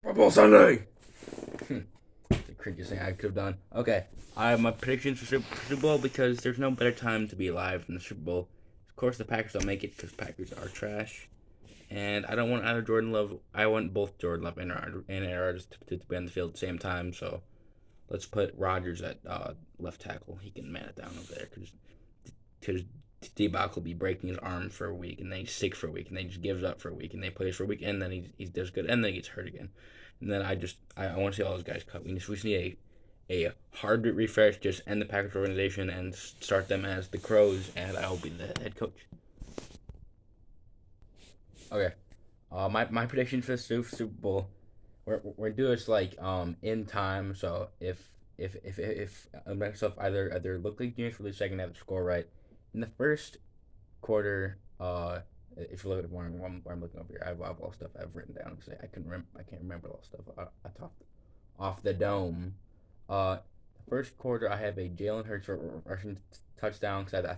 Football Sunday. The cringiest thing I could have done. Okay, I have my predictions for Super Bowl because there's no better time to be alive than the Super Bowl. Of course, the Packers don't make it because Packers are trash, and I don't want either Jordan Love. I want both Jordan Love and Aaron Rodgers to be on the field at the same time. So let's put Rodgers at left tackle. He can man it down over there because D-Bach will be breaking his arm for a week, and then he's sick for a week, and then he just gives up for a week, and then he plays for a week, and then he does good, and then he gets hurt again. And then I want to see all those guys cut. We just need a hard refresh, just end the Packers organization and start them as the Crows, and I'll be the head coach. Okay. My prediction for the Super Bowl, we're doing this like in time. So if Microsoft either look like genius for the second half, score right in the first quarter. If you look at where I'm looking over here, I have a lot of stuff I've written down because I can't remember all the stuff I talked off the dome. The first quarter I have a Jalen Hurts rushing touchdown because I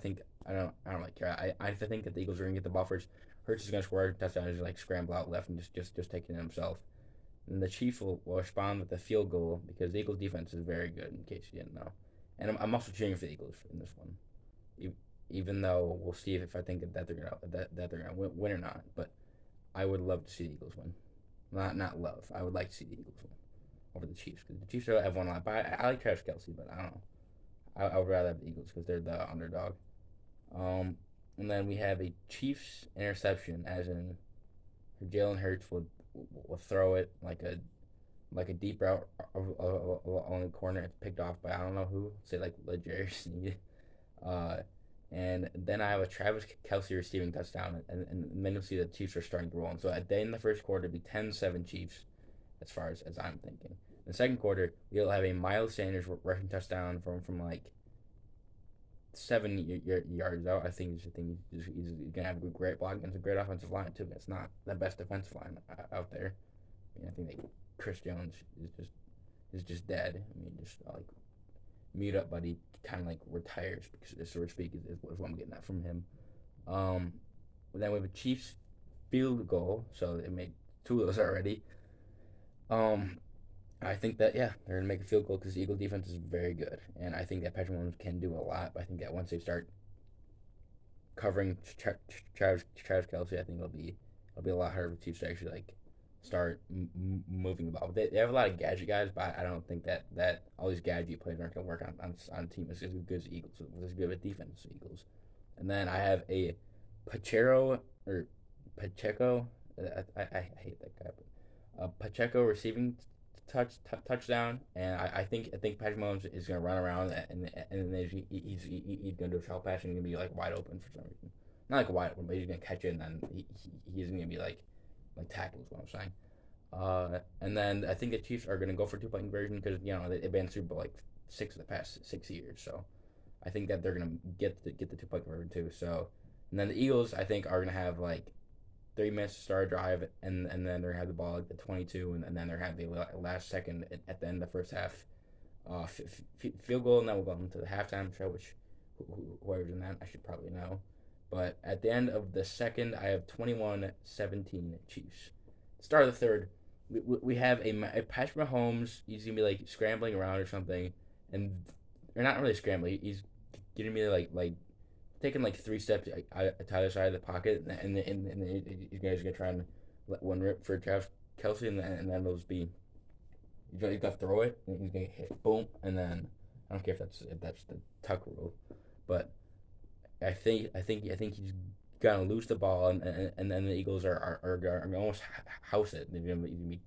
don't like care. I think that the Eagles are gonna get the ball first. Hurts is gonna score a touchdown. He's like scramble out left and just taking it himself. And the Chiefs will respond with a field goal because the Eagles defense is very good. In case you didn't know, and I'm also cheering for the Eagles in this one, even though we'll see if I think that they're gonna win or not. But I would love to see the Eagles win. Not love. I would like to see the Eagles win over the Chiefs because the Chiefs have won a lot. But I like Travis Kelsey, but I don't know. I would rather have the Eagles because they're the underdog. Um, and then we have a Chiefs interception, as in Jalen Hurts will throw it like a deep route on the corner. It's picked off by I don't know who. Say like Legere Sneed. Uh, and then I have a Travis Kelsey receiving touchdown, and then you'll see the Chiefs are starting to roll. And so at the end of the first quarter, it'll be 10-7 Chiefs, as far as I'm thinking. In the second quarter, you'll have a Miles Sanders rushing touchdown from like 7 yards out. I think he's gonna have a great block against a great offensive line too. It's not the best defensive line out there. I mean, I think that Chris Jones is just dead. I mean, just like mute up, but he kind of like retires because, so to speak, is what I'm getting at from him. Um, then we have a Chiefs field goal, so they made two of those already. Um, I think that they're gonna make a field goal because the Eagle defense is very good, and I think that Patrick Mahomes can do a lot. But I think that once they start covering Travis Kelsey, I think it'll be a lot harder for Chiefs to actually like start moving the ball. They have a lot of gadget guys, but I don't think that all these gadget players aren't gonna work on a team as good as the Eagles. As good of a defense as the Eagles. And then I have a Pachero or Pacheco. I hate that guy, but Pacheco receiving touchdown, and I think Patrick Mahomes is gonna run around and then he's gonna do a shot pass and he's gonna be like wide open for some reason. Not like wide open, but he's gonna catch it and then he's gonna be like tackled. Is what I'm saying. And then I think the Chiefs are gonna go for 2 point conversion because they've been Super Bowl like 6 of the past 6 years. So I think that they're gonna get the 2 point conversion too. So and then the Eagles I think are gonna have like 3 minutes to start a drive, and then they're gonna have the ball at the 22, and then they're gonna have the last second at the end of the first half field goal, and then we'll go into the halftime show, which whoever's in that I should probably know. But at the end of the second, I have 21-17 Chiefs. Start of the third, we have a Patrick Mahomes. He's gonna be like scrambling around or something, and or not really scrambling. He's gonna be like taking like 3 steps to either side of the pocket, and you guys are gonna try and let one rip for Travis Kelsey, and then those be you got to throw it, and he's gonna hit boom, and then I don't care if that's the tuck rule, but I think he's gonna lose the ball, and then the Eagles are gonna almost house it. They're gonna be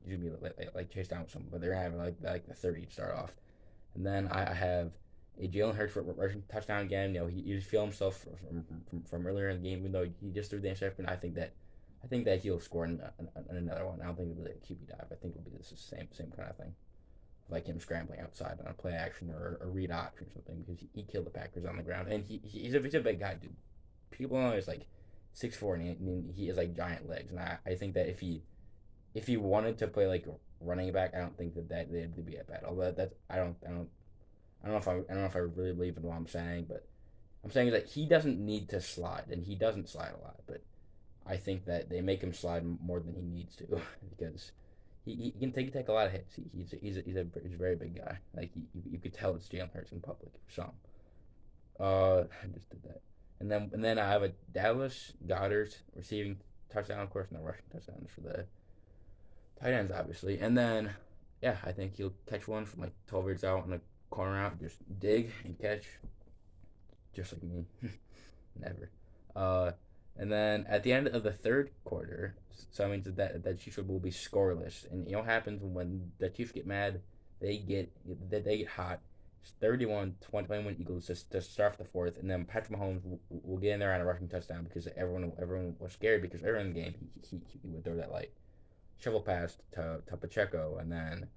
like chased down with something, but they're gonna have like the 30 to start off, and then I have a Jalen Hurts rushing touchdown again. He just feel himself from earlier in the game, even though he just threw the interception. I think that he'll score in another one. I don't think it'll be like a QB dive. I think it'll be the same kind of thing, like him scrambling outside on a play action or a read option or something because he killed the Packers on the ground, and he's a big guy, dude. People know he's like 6'4", and he has like giant legs, and I think that if he wanted to play like running back, I don't think that they'd be at bad. Although that's I don't know if I really believe in what I'm saying, but I'm saying that he doesn't need to slide, and he doesn't slide a lot. But I think that they make him slide more than he needs to because He can take a lot of hits. He's a very big guy. Like you could tell it's Jalen Hurts in public for some. I just did that, and then I have a Dallas Goddard receiving touchdown, of course, no rushing touchdowns for the tight ends, obviously, and then yeah, I think he'll catch one from like 12 yards out on the corner out, just dig and catch, just like me, never. Uh, and then at the end of the third quarter, so that means that Chiefs will be scoreless. And you know what happens when the Chiefs get mad? They get hot. It's 31-21 Eagles to start off the fourth, and then Patrick Mahomes will get in there on a rushing touchdown because everyone was scared because earlier in the game he would throw that like shovel pass to Pacheco, and then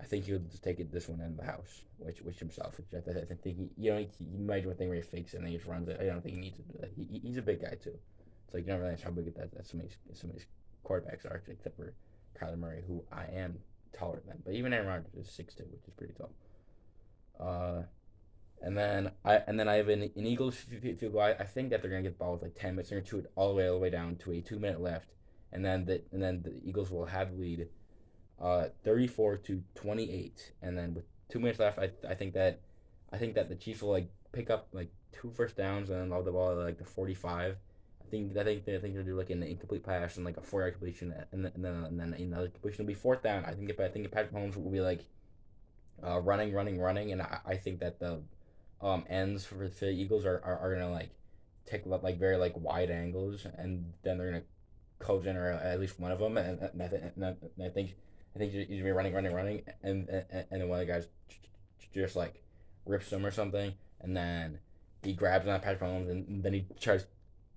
I think he'll just take it this one in the house, which himself. Which I think he might do a thing where he fakes it and then he just runs it. I don't think he needs to do that. He's a big guy too. It's like you don't realize how big that some of these quarterbacks are, except for Kyler Murray, who I am taller than. But even Aaron Rodgers is 6'2", which is pretty tall. Uh, and then I have an Eagles field goal. I think that they're gonna get the ball with like 10 minutes. They're gonna shoot it all the way down to a 2 minute left, and then the Eagles will have the lead, 34-28, and then with 2 minutes left, I think that the Chiefs will like pick up like two first downs and then lob the ball at like the 45. I think they'll do like an incomplete pass and like a 4 yard completion, and then another completion will be fourth down. I think if Patrick Mahomes will be like running, and I think that the ends for the Eagles are gonna like take like very like wide angles, and then they're gonna co-generate at least one of them, and I think he's gonna be running, and then one of the guys just like rips him or something, and then he grabs on Patrick Mahomes, and then he tries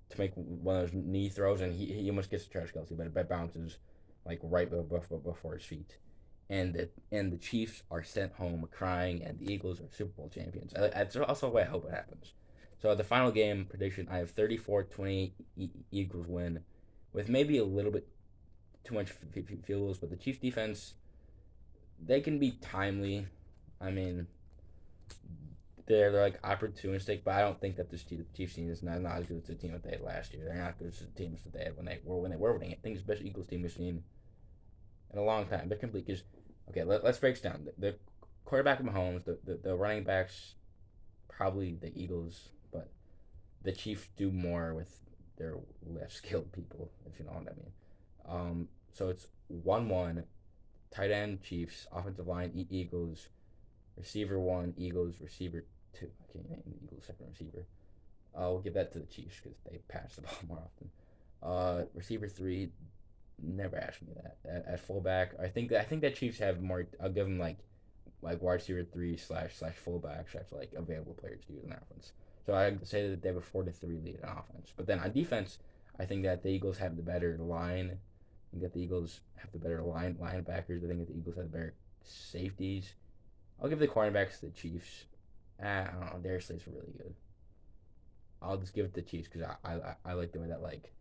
to make one of those knee throws, and he almost gets to Travis Kelsey, but it bounces like right before his feet, and the Chiefs are sent home crying, and the Eagles are Super Bowl champions. That's also what I hope it happens. So the final game prediction, I have 34-28 Eagles win, with maybe a little bit too much field goals, but the Chiefs defense, they can be timely. I mean, they're like opportunistic, but I don't think that this Chiefs team is not as good as the team that they had last year. They're not good as the teams that they had when they were winning. I think it's the best Eagles team we've seen in a long time. They're complete because okay, let's break it down. The quarterback of Mahomes, the running backs, probably the Eagles, but the Chiefs do more with their less skilled people, if you know what I mean. So it's 1-1, tight end Chiefs, offensive line Eagles, receiver one Eagles, receiver two. I can't name the Eagles second receiver. We'll give that to the Chiefs because they pass the ball more often. Receiver three, never ask me that. At fullback, I think that Chiefs have more. I'll give them like wide receiver three slash fullback slash like available players to use in offense. So I say that they have a 4-3 lead in offense. But then on defense, I think that the Eagles have the better line. I think that the Eagles have the better linebackers. I think that the Eagles have the better safeties. I'll give the cornerbacks to the Chiefs. I don't know. Darius Slay's really good. I'll just give it to the Chiefs because I like the way that like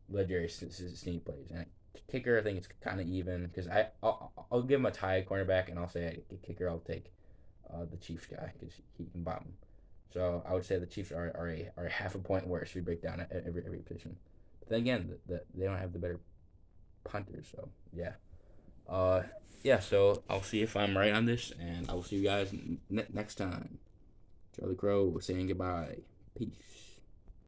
legendary Sneak plays. And kicker, I think it's kind of even because I'll give him a tie cornerback, and I'll say kicker I'll take the Chiefs guy because he can bomb him. So I would say the Chiefs are a half a point worse if we break down every position. But then again, they don't have the better punters. So yeah, uh, yeah. So I'll see if I'm right on this, and I will see you guys next time. Charlie Crow saying goodbye. Peace.